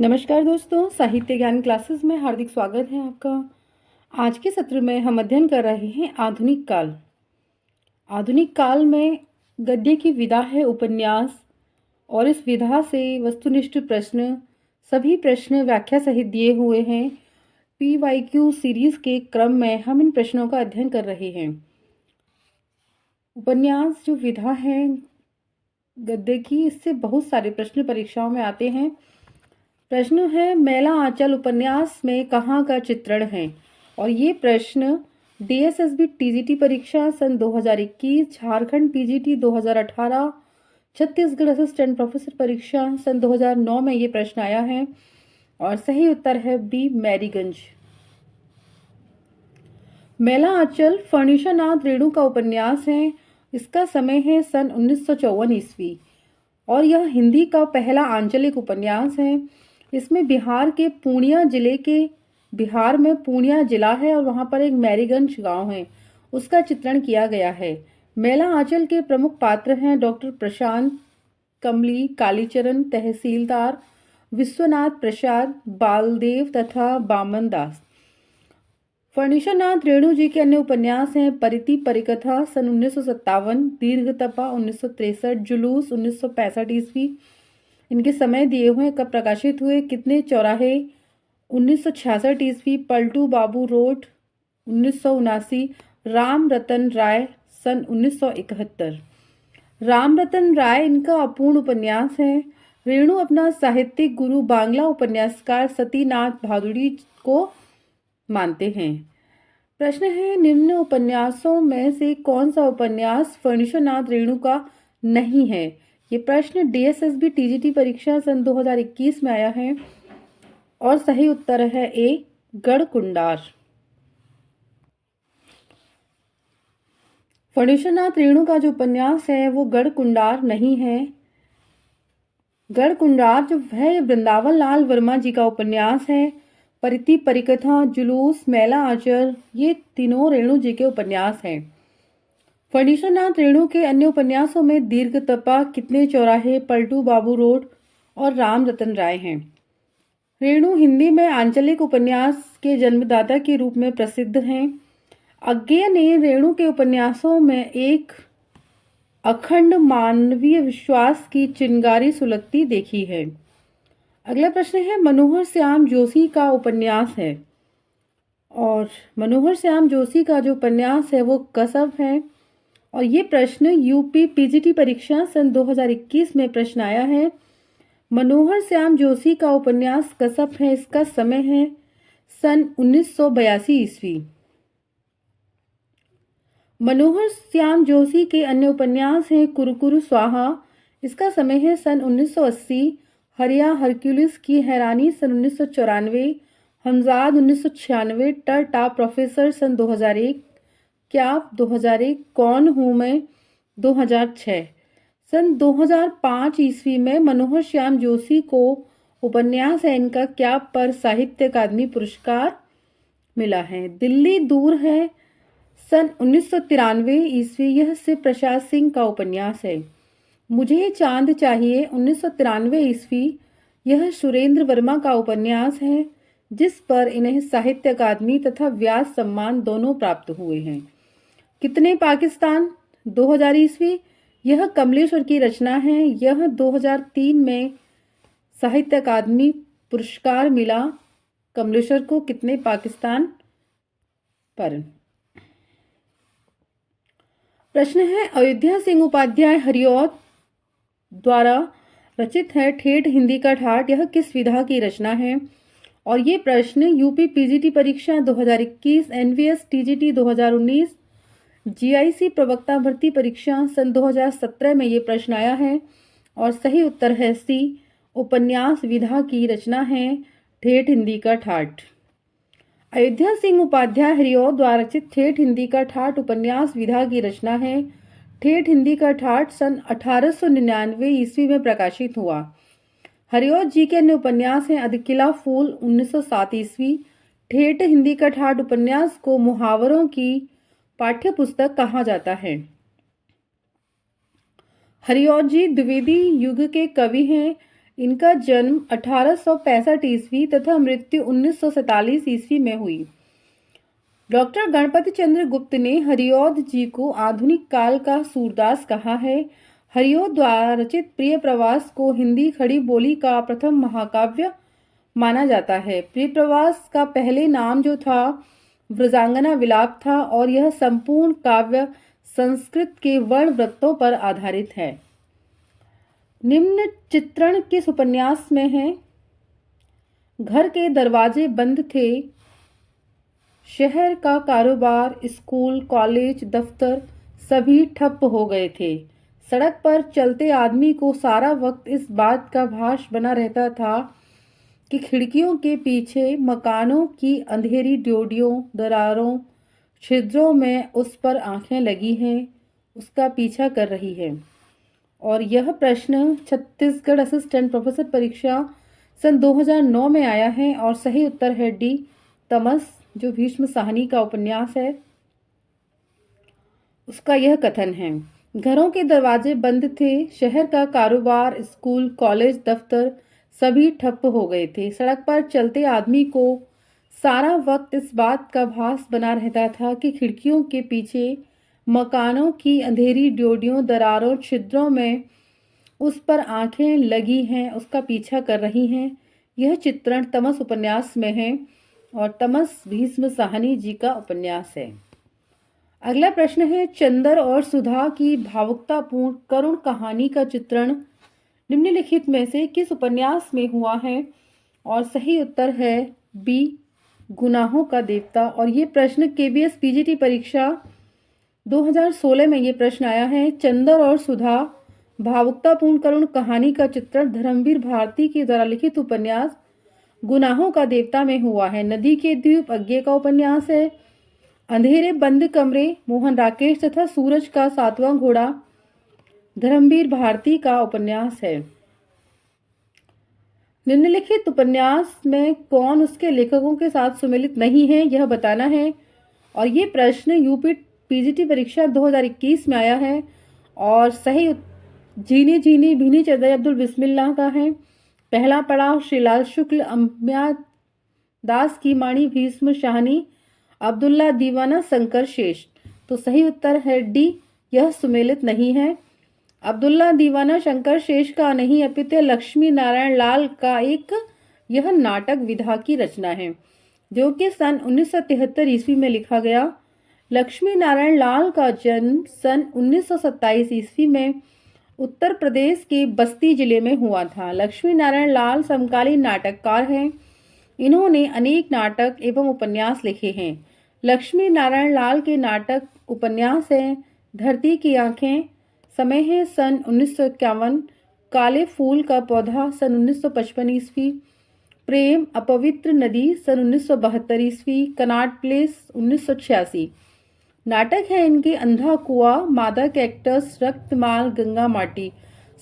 नमस्कार दोस्तों, साहित्य ज्ञान क्लासेस में हार्दिक स्वागत है आपका। आज के सत्र में हम अध्ययन कर रहे हैं आधुनिक काल। आधुनिक काल में गद्य की विधा है उपन्यास, और इस विधा से वस्तुनिष्ठ प्रश्न, सभी प्रश्न व्याख्या सहित दिए हुए हैं। PYQ सीरीज के क्रम में हम इन प्रश्नों का अध्ययन कर रहे हैं। उपन्यास जो विधा है गद्य की, इससे बहुत सारे प्रश्न परीक्षाओं में आते हैं। प्रश्न है, मैला आंचल उपन्यास में कहाँ का चित्रण है? और ये प्रश्न DSSB TGT परीक्षा सन 2021, Jharkhand PGT 2018, Chhattisgarh assistant professor परीक्षा सन 2009 में ये प्रश्न आया है। और सही उत्तर है बी, मैरीगंज। मैला आंचल फणीशानाथ रेणु का उपन्यास है। इसका समय है सन 1954 ईस्वी, और यह हिंदी का पहला आंचलिक उपन्यास है। इसमें बिहार के पूर्णिया जिले के, बिहार में पूर्णिया जिला है और वहाँ पर एक मैरीगंज गांव है, उसका चित्रण किया गया है। मैला आंचल के प्रमुख पात्र हैं डॉक्टर प्रशांत, कमली, कालीचरण, तहसीलदार विश्वनाथ प्रसाद, बालदेव तथा बामन दास। फणीशानाथ रेणु जी के अन्य उपन्यास हैं परिति परिकथा सन 1957, दीर्घतपा 1963, जुलूस 1965 ईस्वी। इनके समय दिए हुए, कब प्रकाशित हुए, कितने चौराहे 1966 ईस्वी, पलटू बाबू रोड 1979, राम रतन राय सन 1971। राम रतन राय इनका अपूर्ण उपन्यास है। रेणु अपना साहित्यिक गुरु बांग्ला उपन्यासकार सतीनाथ भादुड़ी को मानते हैं। प्रश्न है, निम्न उपन्यासों में से कौन सा उपन्यास फणीशानाथ रेणु का नहीं है? ये प्रश्न DSSB TGT परीक्षा सन 2021 में आया है। और सही उत्तर है ए, गढ़कुंडार। फणीशानाथ रेणु का जो उपन्यास है वो गढ़कुंडार नहीं है। गढ़कुंडार जो है वृंदावन लाल वर्मा जी का उपन्यास है। परिति परिकथा, जुलूस, मैला आंचल, ये तीनों रेणु जी के उपन्यास हैं। फणीशानाथ रेणु के अन्य उपन्यासों में दीर्घतपा, कितने चौराहे, पलटू बाबू रोड और राम रतन राय हैं। रेणु हिंदी में आंचलिक उपन्यास के जन्मदाता के रूप में प्रसिद्ध हैं। अज्ञेय ने रेणु के उपन्यासों में एक अखंड मानवीय विश्वास की चिंगारी सुलगती देखी है। अगला प्रश्न है, मनोहर श्याम जोशी का उपन्यास है, और मनोहर श्याम जोशी का जो उपन्यास है वो कसब है। और ये प्रश्न UP PGT परीक्षा सन 2021 में प्रश्न आया है। मनोहर श्याम जोशी का उपन्यास कसब है। इसका समय है सन 1982 ईस्वी। मनोहर श्याम जोशी के अन्य उपन्यास हैं कुरुकुरु स्वाहा, इसका समय है सन 1980, हरिया हरक्यूलिस की हैरानी सन 1994, हमजाद 1996, टर टा प्रोफेसर सन 2001, क्या 2001, कौन हूँ मैं 2006। सन 2005 ईस्वी में मनोहर श्याम जोशी को उपन्यास है इनका क्या पर साहित्य अकादमी पुरस्कार मिला है। दिल्ली दूर है सन 1993 ईस्वी, यह से प्रसाद सिंह का उपन्यास है। मुझे चांद चाहिए 1993 ईस्वी, यह सुरेंद्र वर्मा का उपन्यास है, जिस पर इन्हें साहित्य अकादमी तथा व्यास सम्मान दोनों प्राप्त हुए हैं। कितने पाकिस्तान 2000 ईस्वी, यह कमलेश्वर की रचना है। यह 2003 में साहित्य अकादमी पुरस्कार मिला कमलेश्वर को कितने पाकिस्तान पर। प्रश्न है, अयोध्या सिंह उपाध्याय हरिऔध द्वारा रचित है ठेठ हिंदी का ठाठ, यह किस विधा की रचना है? और ये प्रश्न UP PGT परीक्षा 2021, NVS TGT 2019, GIC प्रवक्ता भर्ती परीक्षा सन 2017 में ये प्रश्न आया है। और सही उत्तर है सी, उपन्यास विधा की रचना है ठेठ हिंदी का ठाठ। अयोध्या सिंह उपाध्याय हरिऔध द्वारा रचित ठेठ हिंदी का ठाठ उपन्यास विधा की रचना है। ठेठ हिंदी का ठाठ सन 1899 ईस्वी में प्रकाशित हुआ। हरिऔध जी के अन्य उपन्यास हैं अधकिला फूल 1907 ईस्वी। ठेठ हिंदी का ठाठ उपन्यास को मुहावरों की पाठ्य पुस्तक कहा जाता है। हरिऔध जी द्विवेदी युग के कवि हैं। इनका जन्म 1865 ईस्वी तथा मृत्यु 1947 ईस्वी में हुई। डॉक्टर गणपति चंद्र गुप्त ने हरिऔध जी को आधुनिक काल का सूरदास कहा है। हरिऔध द्वारा रचित प्रिय प्रवास को हिंदी खड़ी बोली का प्रथम महाकाव्य माना जाता है। प्रिय प्रवास का पहले नाम जो था व्रजांगना विलाप था और यह संपूर्ण काव्य संस्कृत के वर्ण वृत्तों पर आधारित है। निम्न चित्रण किस उपन्यास में है? घर के दरवाजे बंद थे, शहर का कारोबार, स्कूल, कॉलेज, दफ्तर सभी ठप हो गए थे। सड़क पर चलते आदमी को सारा वक्त इस बात का भास बना रहता था कि खिड़कियों के पीछे मकानों की अंधेरी ड्योढ़ियों, दरारों, छिद्रों में उस पर आंखें लगी हैं, उसका पीछा कर रही है। और यह प्रश्न छत्तीसगढ़ असिस्टेंट प्रोफेसर परीक्षा सन 2009 में आया है और सही उत्तर है डी, तमस, जो भीष्म साहनी का उपन्यास है। उसका यह कथन है, घरों के दरवाजे बंद थे, शहर का कारोबार, स्कूल, कॉलेज, दफ्तर सभी ठप हो गए थे। सड़क पर चलते आदमी को सारा वक्त इस बात का भास बना रहता था कि खिड़कियों के पीछे मकानों की अंधेरी ड्योढ़ियों, दरारों, छिद्रों में उस पर आंखें लगी हैं, उसका पीछा कर रही हैं। यह चित्रण तमस उपन्यास में है और तमस भीष्म साहनी जी का उपन्यास है। अगला प्रश्न है, चंदर और सुधा की भावुकतापूर्ण करुण कहानी का चित्रण निम्नलिखित में से किस उपन्यास में हुआ है? और सही उत्तर है बी, गुनाहों का देवता। और ये प्रश्न केबीएस पीजीटी परीक्षा 2016 में ये प्रश्न आया है। चंदर और सुधा भावुकतापूर्ण करुण कहानी का चित्रण धर्मवीर भारती के द्वारा लिखित उपन्यास गुनाहों का देवता में हुआ है। नदी के द्वीप अज्ञे का उपन्यास है। अंधेरे बंद कमरे मोहन राकेश तथा सूरज का सातवां घोड़ा धर्मवीर भारती का उपन्यास है। निम्नलिखित उपन्यास में कौन उसके लेखकों के साथ सुमेलित नहीं है, यह बताना है। और ये प्रश्न यूपी पीजीटी परीक्षा 2021 में आया है और सही जीनी जीनी भीनी चदर अब्दुल बिस्मिल्लाह का है। पहला पड़ाव श्रीलाल शुक्ल, अम्या दास की माणी, भीष्म साहनी, अब्दुल्ला दीवाना, शंकर शेष। तो सही उत्तर है डी, यह सुमेलित नहीं है। अब्दुल्ला दीवाना शंकर शेष का नहीं अपितु लक्ष्मी नारायण लाल का एक यह नाटक विधा की रचना है जो कि सन 1973 ईस्वी में लिखा गया। लक्ष्मी नारायण लाल का जन्म सन 1927 ईस्वी में उत्तर प्रदेश के बस्ती जिले में हुआ था। लक्ष्मी नारायण लाल समकालीन नाटककार हैं। इन्होंने अनेक नाटक एवं उपन्यास लिखे हैं। लक्ष्मी नारायण लाल के नाटक उपन्यास हैं धरती की आंखें, समय है सन 1951, काले फूल का पौधा सन 1955 ईस्वी, प्रेम अपवित्र नदी सन 1972 ईस्वी, कनाट प्लेस 1986। नाटक है इनके अंधा कुआं, मादा कैक्टस, रक्तमाल, गंगा माटी।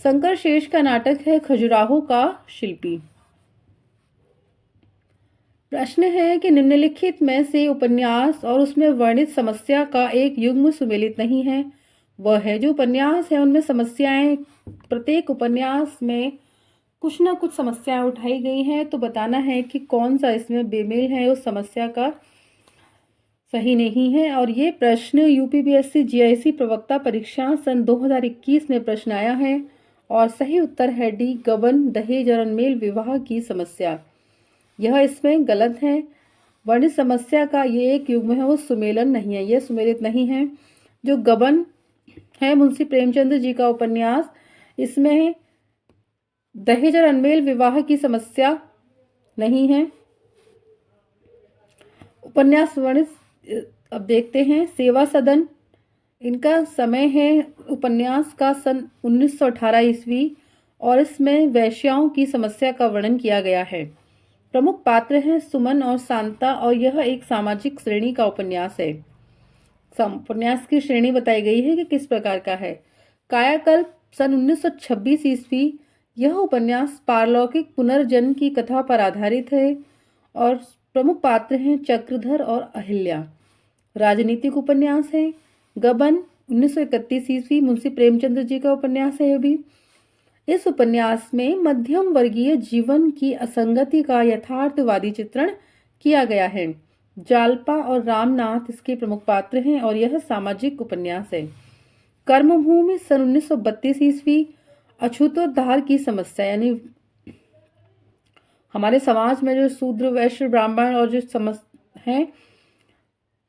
शंकर शेष का नाटक है खजुराहो का शिल्पी। प्रश्न है कि निम्नलिखित में से उपन्यास और उसमें वर्णित समस्या का एक युग्म सुमेलित नहीं है। वह है जो उपन्यास है उनमें समस्याएं, प्रत्येक उपन्यास में कुछ ना कुछ समस्याएं उठाई गई हैं, तो बताना है कि कौन सा इसमें बेमेल है, उस समस्या का सही नहीं है। और ये प्रश्न यूपीपीएससी जीआईसी प्रवक्ता परीक्षा सन 2021 में प्रश्न आया है और सही उत्तर है डी, गबन, दहेज और अनमेल विवाह की समस्या। यह इसमें गलत है। वर्णित समस्या का ये एक युग्म है, वो सुमेलन नहीं है, यह सुमेलित नहीं है। जो गबन है मुंशी प्रेमचंद जी का उपन्यास, इसमें दहेज और अनमेल विवाह की समस्या नहीं है। उपन्यास वर्णित अब देखते हैं। सेवा सदन, इनका समय है उपन्यास का सन 1918 ईस्वी और इसमें वैश्याओं की समस्या का वर्णन किया गया है। प्रमुख पात्र हैं सुमन और शांता और यह एक सामाजिक श्रेणी का उपन्यास है। उपन्यास की श्रेणी बताई गई है कि किस प्रकार का है। कायाकल्प सन 1926 ईस्वी, यह उपन्यास पारलौकिक पुनर्जन्म की कथा पर आधारित है और प्रमुख पात्र हैं चक्रधर और अहिल्या। राजनीतिक उपन्यास है। गबन 1931 ईस्वी, मुंशी प्रेमचंद जी का उपन्यास है। अभी इस उपन्यास में मध्यम वर्गीय जीवन की असंगति का यथार्थवादी चित्रण किया गया है। जालपा और रामनाथ इसके प्रमुख पात्र हैं और यह सामाजिक उपन्यास है। कर्मभूमि सन 1932 ईस्वी अछूतोद्धार की समस्या, यानी हमारे समाज में जो शूद्र वैश्य ब्राह्मण और जो हैं,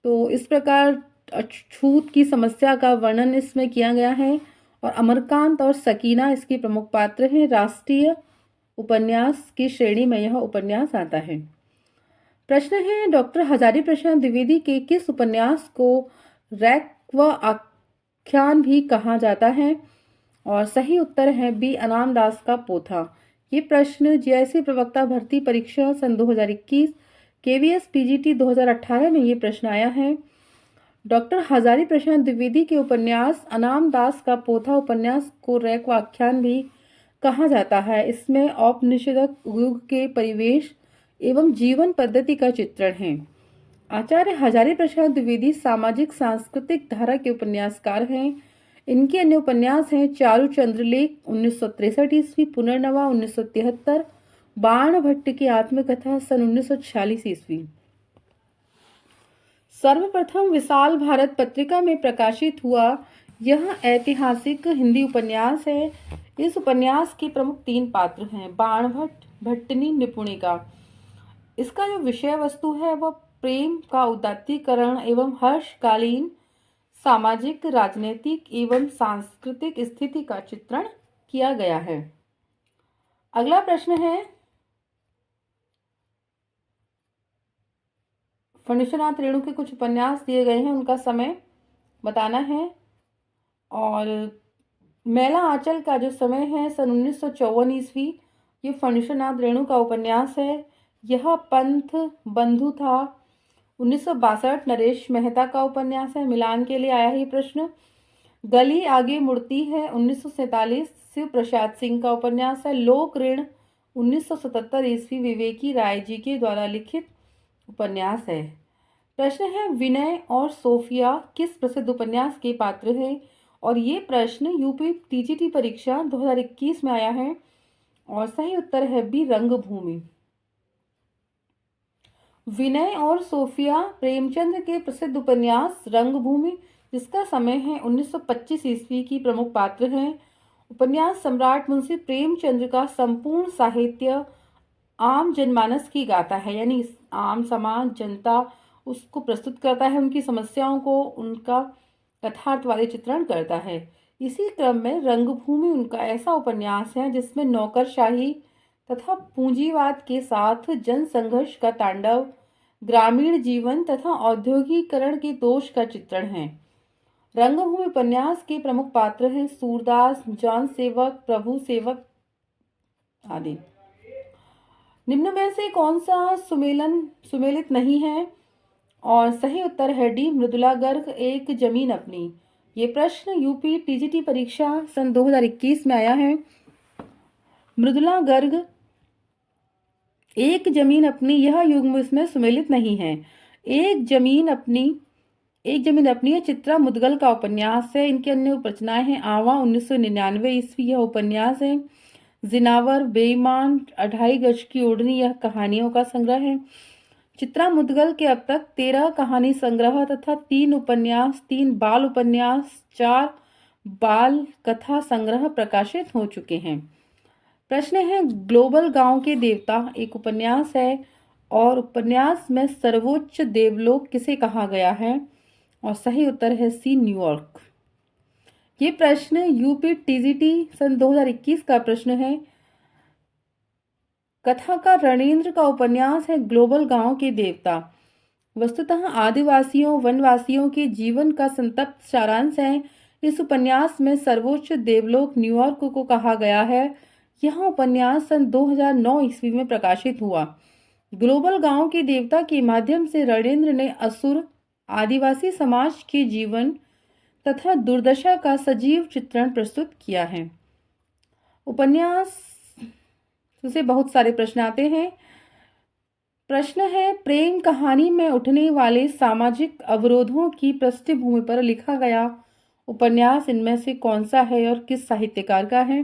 तो इस प्रकार अछूत की समस्या का वर्णन इसमें किया गया है। और अमरकांत और सकीना इसके प्रमुख पात्र हैं। राष्ट्रीय उपन्यास की श्रेणी में यह उपन्यास आता है। प्रश्न है, डॉक्टर हजारी प्रसाद द्विवेदी के किस उपन्यास को रैक व आख्यान भी कहा जाता है? और सही उत्तर है बी, अनामदास का पोथा। ये प्रश्न जीआईसी प्रवक्ता भर्ती परीक्षा सन 2021, केवीएस पीजीटी 2018 में ये प्रश्न आया है। डॉक्टर हजारी प्रसाद द्विवेदी के उपन्यास अनामदास का पोथा उपन्यास को रैक व आख्यान भी कहा जाता है। इसमें औपनिषदिक युग के परिवेश एवं जीवन पद्धति का चित्रण है। आचार्य हजारी प्रसाद द्विवेदी सामाजिक सांस्कृतिक धारा के उपन्यासकार हैं। इनके अन्य उपन्यास हैं चारु चंद्रलेख 1963 ईस्वी, पुनर्नवा 1973, बाण भट्ट की आत्मकथा सन 1946 ईस्वी। सर्वप्रथम विशाल भारत पत्रिका में प्रकाशित हुआ यह ऐतिहासिक हिंदी उपन्यास है। इस उपन्यास के प्रमुख 3 पात्र हैं, बाण भट्ट, भट्टनी, निपुणिका। इसका जो विषय वस्तु है वह प्रेम का उदात्तीकरण एवं हर्षकालीन सामाजिक, राजनीतिक एवं सांस्कृतिक स्थिति का चित्रण किया गया है। अगला प्रश्न है, फणीश्वरनाथ रेणु के कुछ उपन्यास दिए गए हैं, उनका समय बताना है। और मैला आंचल का जो समय है सन 1954 ईस्वी, ये फणीश्वरनाथ रेणु का उपन्यास है। यह पंथ बंधु था 1962, नरेश मेहता का उपन्यास है। मिलान के लिए आया है ये प्रश्न। गली आगे मुड़ती है 1947, शिव प्रसाद सिंह का उपन्यास है। लोक ऋण 1977 ईस्वी, विवेकी राय जी के द्वारा लिखित उपन्यास है। प्रश्न है, विनय और सोफिया किस प्रसिद्ध उपन्यास के पात्र हैं? और ये प्रश्न यूपी टीजीटी परीक्षा 2021 में आया है। और सही उत्तर है बी, रंगभूमि। विनय और सोफिया प्रेमचंद के प्रसिद्ध उपन्यास रंगभूमि, जिसका समय है 1925 ईस्वी, की प्रमुख पात्र हैं। उपन्यास सम्राट मुंशी प्रेमचंद का संपूर्ण साहित्य आम जनमानस की गाथा है, यानी आम समाज जनता उसको प्रस्तुत करता है, उनकी समस्याओं को उनका यथार्थवादी चित्रण करता है। इसी क्रम में रंगभूमि उनका ऐसा उपन्यास है जिसमें नौकरशाही तथा पूंजीवाद के साथ जन संघर्ष का तांडव, ग्रामीण जीवन तथा औद्योगिकरण के दोष का चित्रण है। रंगभूमि उपन्यास के प्रमुख पात्र हैं सूरदास, जॉन सेवक, प्रभु सेवक आदि। निम्न में से कौन सा सुमेलित नहीं है? और सही उत्तर है डी, मृदुला गर्ग एक जमीन अपनी। ये प्रश्न यूपी टीजीटी परीक्षा सन 2021 में आया है। मृदुला गर्ग एक जमीन अपनी, यह युग्म इसमें सुमेलित नहीं है। एक जमीन अपनी यह चित्रा मुदगल का उपन्यास है। इनके अन्य उपरचनाएं हैं आवा 1999 ईस्वी, यह उपन्यास है। जिनावर, बेईमान, 2.5 गज की ओढ़नी, यह कहानियों का संग्रह है। चित्रा मुदगल के अब तक 13 कहानी संग्रह तथा 3 उपन्यास, 3 बाल उपन्यास, 4 बाल कथा संग्रह प्रकाशित हो चुके हैं। प्रश्न है, ग्लोबल गांव के देवता एक उपन्यास है और उपन्यास में सर्वोच्च देवलोक किसे कहा गया है? और सही उत्तर है सी, न्यूयॉर्क। ये प्रश्न यूपी टीजीटी सन 2021 का प्रश्न है। कथाकार रणेंद्र का उपन्यास है ग्लोबल गांव के देवता। वस्तुतः आदिवासियों वनवासियों के जीवन का संतप्त सारांश है। इस उपन्यास में सर्वोच्च देवलोक न्यूयॉर्क को कहा गया है। यह उपन्यास सन 2009 ईस्वी में प्रकाशित हुआ। ग्लोबल गांव के देवता के माध्यम से रणेंद्र ने असुर आदिवासी समाज के जीवन तथा दुर्दशा का सजीव चित्रण प्रस्तुत किया है। उपन्यास से बहुत सारे प्रश्न आते हैं। प्रश्न है, प्रेम कहानी में उठने वाले सामाजिक अवरोधों की पृष्ठभूमि पर लिखा गया उपन्यास इनमें से कौन सा है और किस साहित्यकार का है?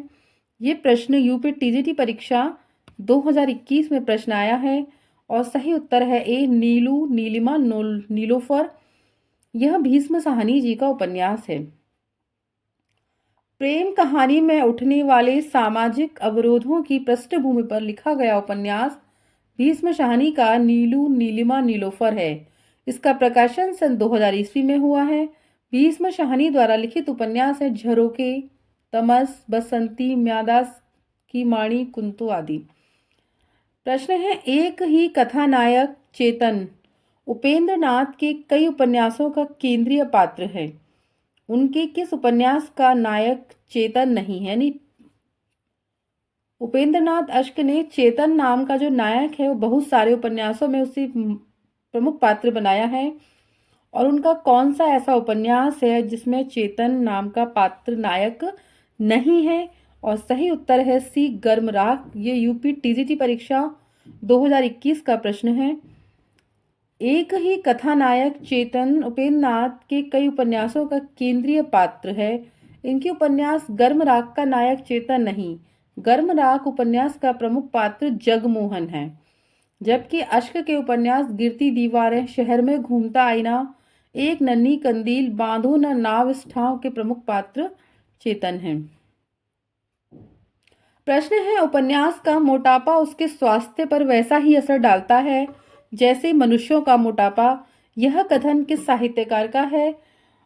ये प्रश्न यूपी टीजीटी परीक्षा 2021 में प्रश्न आया है और सही उत्तर है ए नीलू नीलिमा नीलोफर। यह भीष्म साहनी जी का उपन्यास है। प्रेम कहानी में उठने वाले सामाजिक अवरोधों की पृष्ठभूमि पर लिखा गया उपन्यास भीष्म साहनी का नीलू नीलिमा नीलोफर है। इसका प्रकाशन सन 2000 ईस्वी में हुआ है। भीष्म साहनी द्वारा लिखित उपन्यास है झरोके, तमस, बसंती, म्यादास की माणी, कुंतु आदि। प्रश्न है एक ही कथानायक चेतन उपेंद्र नाथ के कई उपन्यासों का केंद्रीय पात्र है। उनके किस उपन्यास का नायक चेतन नहीं है? यानी उपेंद्र नाथ अश्क ने चेतन नाम का जो नायक है वो बहुत सारे उपन्यासों में उसी प्रमुख पात्र बनाया है। और उनका कौन सा ऐसा उपन्यास है जिसमें चेतन नाम का पात्र नायक नहीं है? और सही उत्तर है सी गर्म राख। ये यूपी टीजीटी परीक्षा 2021 का प्रश्न है। एक ही कथानायक चेतन उपेंद्र नाथ के कई उपन्यासों का केंद्रीय पात्र है। इनके उपन्यास गर्म राख का नायक चेतन नहीं, गर्म राख उपन्यास का प्रमुख पात्र जगमोहन है। जबकि अश्क के उपन्यास गिरती दीवारें, शहर में घूमता आईना, एक नन्ही कंदील, बांधो न नाव इस ठाव के प्रमुख पात्र चेतन हैं। प्रश्न है उपन्यास का मोटापा उसके स्वास्थ्य पर वैसा ही असर डालता है जैसे मनुष्यों का मोटापा। यह कथन किस साहित्यकार का है?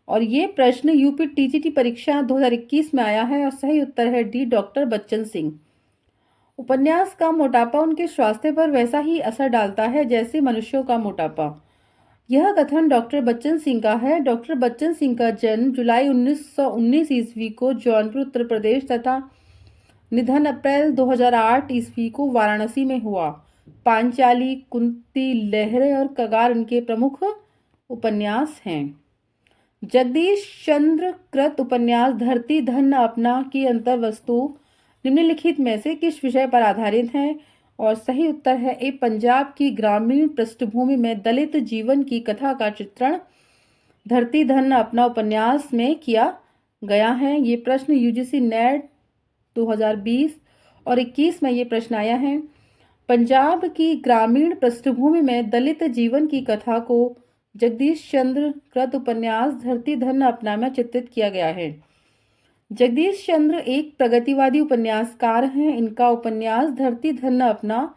और ये प्रश्न यूपी टीजीटी परीक्षा 2021 में आया है और सही उत्तर है डी डॉक्टर बच्चन सिंह। उपन्यास का मोटापा उनके स्वास्थ्य पर वैसा ही असर डालता है जैसे मनुष्यों का मोटापा। यह कथन डॉक्टर बच्चन सिंह का है। डॉक्टर बच्चन सिंह का जन्म जुलाई 1919 ईस्वी को जौनपुर उत्तर प्रदेश तथा निधन अप्रैल 2008 ईस्वी को वाराणसी में हुआ। पांचाली, कुंती, लहरें और कगार इनके प्रमुख उपन्यास हैं। जगदीश चंद्र कृत उपन्यास धरती धन अपना की अंतर्वस्तु निम्नलिखित में से किस विषय पर आधारित है? और सही उत्तर है ए पंजाब की ग्रामीण पृष्ठभूमि में दलित जीवन की कथा का चित्रण धरती धन अपना उपन्यास में किया गया है। ये प्रश्न यूजीसी नेट 2020 और 21 में ये प्रश्न आया है। पंजाब की ग्रामीण पृष्ठभूमि में दलित जीवन की कथा को जगदीश चंद्र कृत उपन्यास धरती धन अपना में चित्रित किया गया है। जगदीश चंद्र एक प्रगतिवादी उपन्यासकार हैं। इनका उपन्यास धरती धन अपना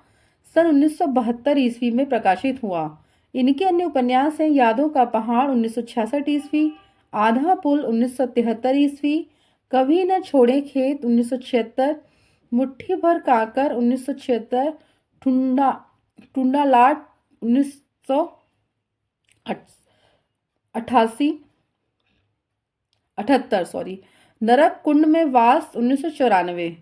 सन 1972 ईस्वी में प्रकाशित हुआ। इनके अन्य उपन्यास हैं यादों का पहाड़ 1966 ईस्वी, आधा पुल 1973 ईस्वी, कभी न छोड़े खेत 1976, मुट्ठी भर काकर 1976, टुंडा लाट 1978, नरक कुंड में वास 1994।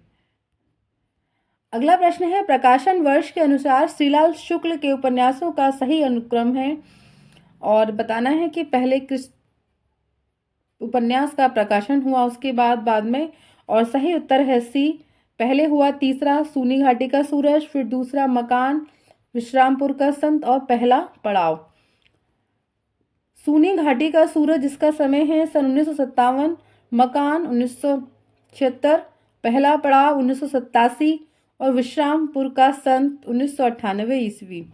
अगला प्रश्न है प्रकाशन वर्ष के अनुसार श्रीलाल शुक्ल के उपन्यासों का सही अनुक्रम है और बताना है कि पहले किस उपन्यास का प्रकाशन हुआ उसके बाद में। और सही उत्तर है सी, पहले हुआ तीसरा सूनी घाटी का सूरज, फिर दूसरा मकान, विश्रामपुर का संत और पहला पड़ाव। सूनी घाटी का सूरज जिसका समय है सन 1957, मकान 1976, पहला पड़ाव 1987 और विश्रामपुर का संत 1998 ईस्वी।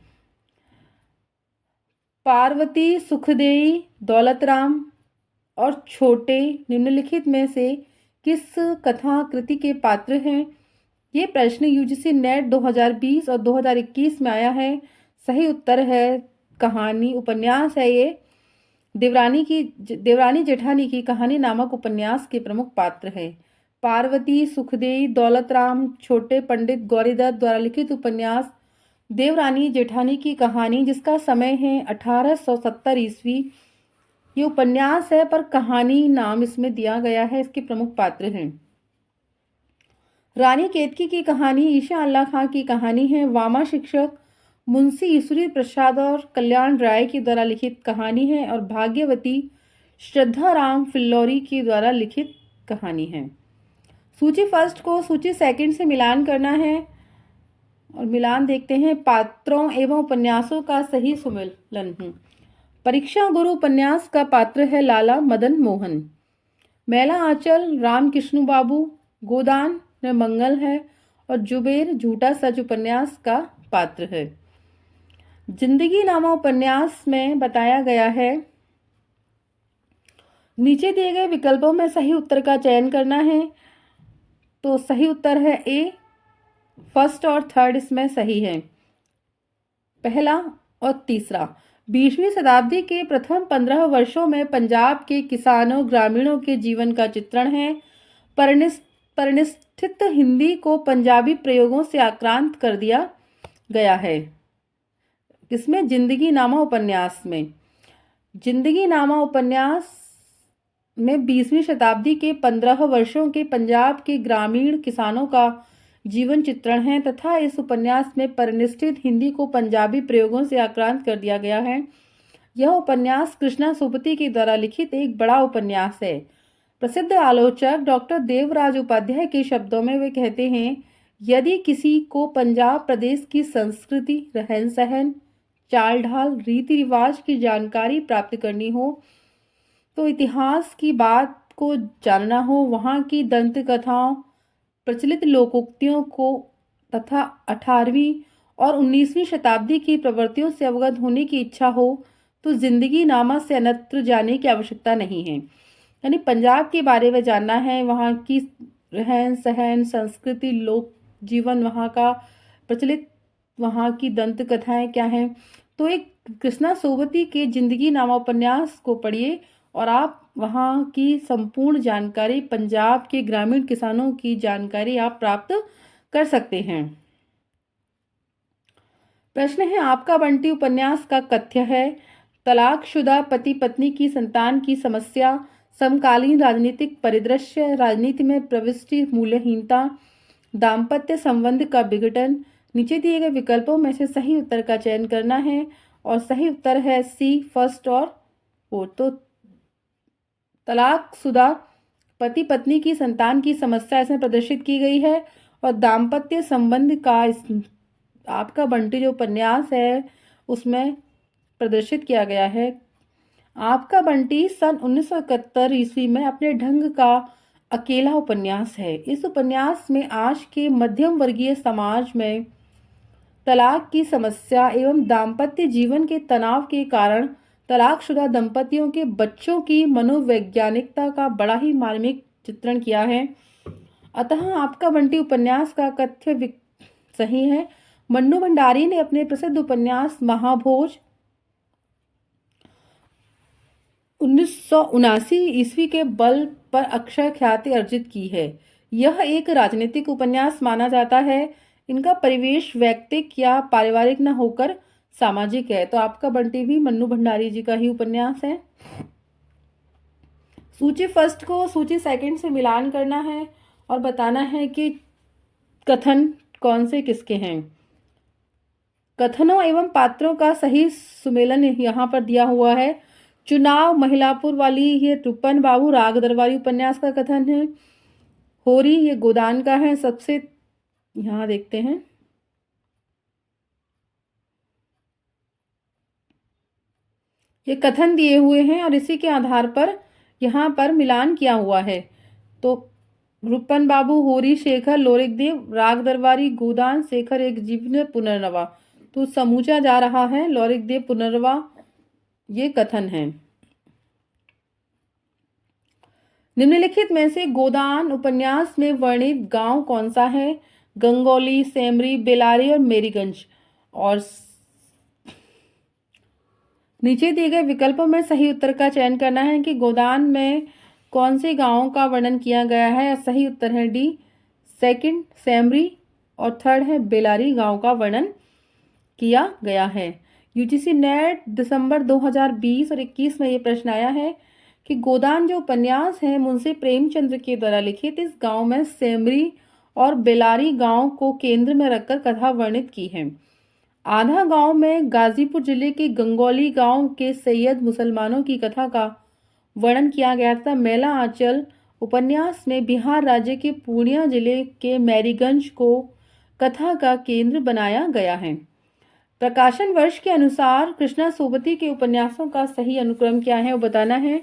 पार्वती, सुखदेई, दौलतराम और छोटे निम्नलिखित में से किस कथा कृति के पात्र हैं? ये प्रश्न यूजीसी नेट 2020 और 2021 में आया है। सही उत्तर है कहानी उपन्यास है ये देवरानी जेठानी की कहानी नामक उपन्यास के प्रमुख पात्र है। पार्वती, सुखदेई, दौलतराम, छोटे पंडित गौरीदत्त द्वारा लिखित उपन्यास देवरानी जेठानी की कहानी जिसका समय है 1870 ईस्वी। ये उपन्यास है पर कहानी नाम इसमें दिया गया है। इसके प्रमुख पात्र हैं रानी केतकी की कहानी, ईशा अल्लाह खां की कहानी है, वामा शिक्षक, मुंशी ईश्वरी प्रसाद और कल्याण राय के द्वारा लिखित कहानी है और भाग्यवती श्रद्धा राम फिल्लौरी के द्वारा लिखित कहानी है। सूची फर्स्ट को सूची सेकंड से मिलान करना है और मिलान देखते हैं। पात्रों एवं उपन्यासों का सही सुमेलन। परीक्षा गुरु उपन्यास का पात्र है लाला मदन मोहन। मैला आंचल राम कृष्ण बाबू, गोदान में मंगल है और जुबेर झूठा सच उपन्यास का पात्र है। जिंदगी नामा उपन्यास में बताया गया है। नीचे दिए गए विकल्पों में सही उत्तर का चयन करना है। तो सही उत्तर है ए, फर्स्ट और थर्ड इसमें सही है। पहला और तीसरा। 20वीं शताब्दी के प्रथम 15 वर्षों में पंजाब के किसानों ग्रामीणों के जीवन का चित्रण है। परिनिष्ठित हिंदी को पंजाबी प्रयोगों से आक्रांत कर दिया गया है। किसमें? जिंदगी नामा उपन्यास में। जिंदगी नामा उपन्यास में 20वीं शताब्दी के 15 वर्षों के पंजाब के ग्रामीण किसानों का जीवन चित्रण है तथा इस उपन्यास में परिनिष्ठित हिंदी को पंजाबी प्रयोगों से आक्रांत कर दिया गया है। यह उपन्यास कृष्णा सोबती के द्वारा लिखित एक बड़ा उपन्यास है। प्रसिद्ध आलोचक डॉक्टर देवराज उपाध्याय के शब्दों में वे कहते हैं, यदि किसी को पंजाब प्रदेश की संस्कृति, रहन सहन, चाल ढाल, रीति रिवाज की जानकारी प्राप्त करनी हो, तो इतिहास की बात को जानना हो, वहाँ की दंत कथाओं, प्रचलित लोकोक्तियों को तथा 18वीं और 19वीं शताब्दी की प्रवृत्तियों से अवगत होने की इच्छा हो, तो जिंदगी नामा से अन्यत्र जाने की आवश्यकता नहीं है। यानी पंजाब के बारे में जानना है, वहाँ की रहन सहन, संस्कृति, लोक जीवन, वहाँ का प्रचलित, वहाँ की दंत कथाएं क्या हैं, तो एक कृष्णा सोबती के जिंदगी नामा उपन्यास को पढ़िए और आप वहाँ की संपूर्ण जानकारी, पंजाब के ग्रामीण किसानों की जानकारी आप प्राप्त कर सकते हैं। प्रश्न है, आपका बंटी उपन्यास का कथ्य है तलाकशुदा पति पत्नी की संतान की समस्या, समकालीन राजनीतिक परिदृश्य, राजनीति में प्रविष्टि, मूल्यहीनता, दाम्पत्य संबंध का विघटन। नीचे दिए गए विकल्पों में से सही उत्तर का चयन करना है और सही उत्तर है सी, फर्स्ट और फोर्थ। तो तलाकशुदा पति पत्नी की संतान की समस्या इसमें प्रदर्शित की गई है और दाम्पत्य संबंध का आपका बंटी जो उपन्यास है उसमें प्रदर्शित किया गया है। आपका बंटी सन 1971 ईस्वी में अपने ढंग का अकेला उपन्यास है। इस उपन्यास में आज के मध्यम वर्गीय समाज में तलाक की समस्या एवं दाम्पत्य जीवन के तनाव के कारण तलाकशुदा दंपतियों के बच्चों की मनोवैज्ञानिकता का बड़ा ही मार्मिक चित्रण किया है। अतः आपका बंटी उपन्यास का कथ्य सही है। मन्नू भंडारी ने अपने प्रसिद्ध उपन्यास महाभोज 1979 ईस्वी के बल पर अक्षय ख्याति अर्जित की है। यह एक राजनीतिक उपन्यास माना जाता है। इनका परिवेश वैयक्तिक या पारिवारिक न होकर सामाजिक है। तो आपका बंटी भी मन्नू भंडारी जी का ही उपन्यास है। सूची फर्स्ट को सूची सेकंड से मिलान करना है और बताना है कि कथन कौन से किसके हैं। कथनों एवं पात्रों का सही सुमेलन यहाँ पर दिया हुआ है। चुनाव महिलापुर वाली ये रूपन बाबू राग दरबारी उपन्यास का कथन है। होरी ये गोदान का है। सबसे यहाँ देखते हैं, ये कथन दिए हुए हैं और इसी के आधार पर यहाँ पर मिलान किया हुआ है। तो रूपन बाबू, होरी, शेखर, लोरिकदेव, राग दरबारी, गोदान, शेखर एक जीवन पुनर्नवा। तो समूचा जा रहा है लोरिकदेव पुनर्नवा, ये कथन है। निम्नलिखित में से गोदान उपन्यास में वर्णित गांव कौन सा है? गंगौली, सेमरी, बेलारी और मेरीगंज। और नीचे दिए गए विकल्पों में सही उत्तर का चयन करना है कि गोदान में कौन से गांवों का वर्णन किया गया है। सही उत्तर है डी, सेकंड सेमरी और थर्ड है बेलारी गांव का वर्णन किया गया है। यूजीसी नेट दिसंबर 2020 और 21 में ये प्रश्न आया है कि गोदान जो उपन्यास है मुंशी प्रेमचंद्र के द्वारा लिखित, इस गांव में सेमरी और बेलारी गांव को केंद्र में रखकर कथा वर्णित की है। आधा गांव में गाजीपुर जिले के गंगौली गांव के सैयद मुसलमानों की कथा का वर्णन किया गया था। मेला आंचल उपन्यास में बिहार राज्य के पूर्णिया जिले के मैरीगंज को कथा का केंद्र बनाया गया है। प्रकाशन वर्ष के अनुसार कृष्णा सोबती के उपन्यासों का सही अनुक्रम क्या है वो बताना है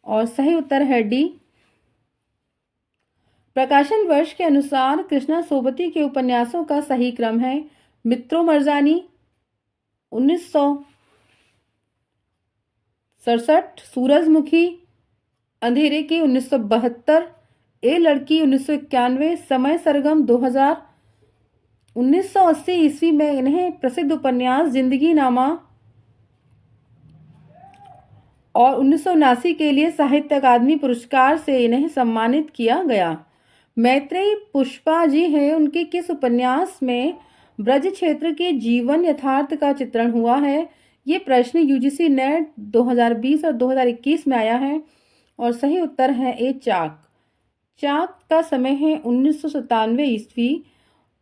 और सही उत्तर है डी, प्रकाशन वर्ष के अनुसार कृष्णा सोबती के उपन्यासों का सही क्रम है: मित्रों मर्जानी 1967, सूरजमुखी अंधेरे की 1972, ए लड़की 1991, समय सरगम 2000। 1980 ईस्वी में इन्हें प्रसिद्ध उपन्यास जिंदगी नामा और 1979 के लिए साहित्य अकादमी पुरस्कार से इन्हें सम्मानित किया गया। मैत्रेयी पुष्पा जी हैं, उनके किस उपन्यास में ब्रज क्षेत्र के जीवन यथार्थ का चित्रण हुआ है? ये प्रश्न यूजीसी नेट 2020 और 2021 में आया है और सही उत्तर है ए चाक। चाक का समय है 1997 ईस्वी।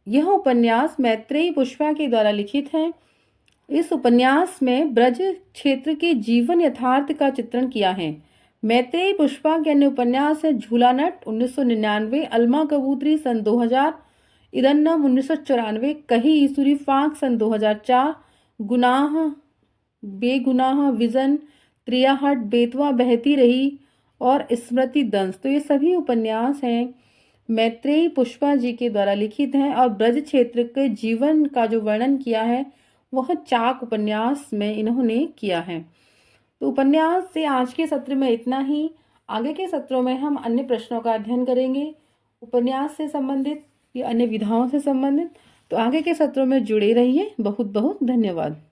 यह उपन्यास मैत्रेयी पुष्पा के द्वारा लिखित है। इस उपन्यास में ब्रज क्षेत्र के जीवन यथार्थ का चित्रण किया है। मैत्रेयी पुष्पा के अन्य उपन्यास है झूलानट 1999, अलमा कबूतरी सन 2000, इदन्नम 1994, कही ईसुरी फाक सन 2004, गुनाह बेगुनाह विजन, त्रियाहट, बेतवा बहती रही और स्मृति दंश। तो ये सभी उपन्यास हैं मैत्रेयी पुष्पा जी के द्वारा लिखित हैं और ब्रज क्षेत्र के जीवन का जो वर्णन किया है वह चाक उपन्यास में इन्होंने किया है। तो उपन्यास से आज के सत्र में इतना ही। आगे के सत्रों में हम अन्य प्रश्नों का अध्ययन करेंगे, उपन्यास से संबंधित या अन्य विधाओं से संबंधित। तो आगे के सत्रों में जुड़े रहिए। बहुत बहुत धन्यवाद।